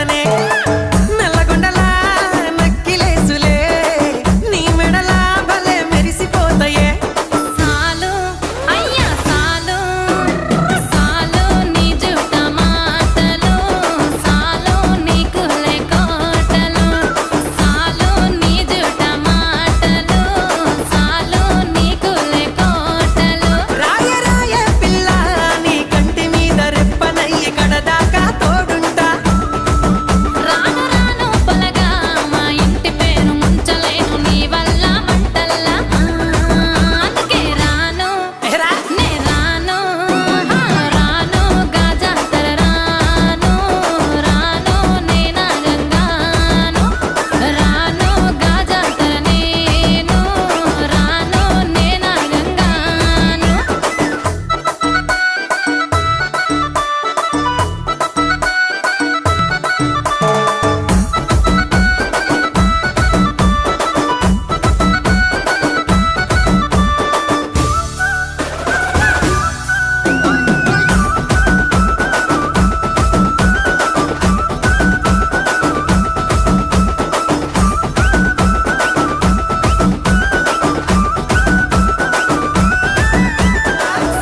చేస్తానే నల్లగొండలా నక్కిలేసులే నీ మెడలా భలే మెరిసిపోతాయే సాలు అయ్యా సాలు సాలు నీ జుట్ట మాటలు సాలు నీకు లేకోటలు సాలు నీ జుట్ట మాటలు సాలు నీకు లేకోటలు రాయ రాయ పిల్ల నీ కంటి మీద రెప్పనయ్యి కడదాకా తోడుంటా రాను రాను పొలగా మా ఇంటి పేరు ముంచలేను నీ వల్ల మంటల్లా అందుకే రాను ఎరా నే రాను రాను గాజాతర రాను రాను నేనా గంగాను రాను గాజాతర నేను రాను నేనా గంగాను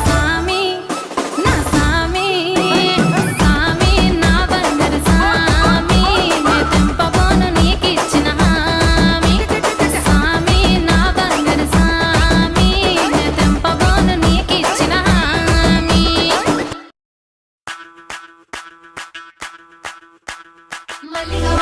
సామి నా సామి సామి నా బంగారు సామి నే తెంపబోను నీకిచ్చిన హామీ సామి నా బంగారు సామి నే తెంపబోను నీకిచ్చిన హామీ మల్లిగా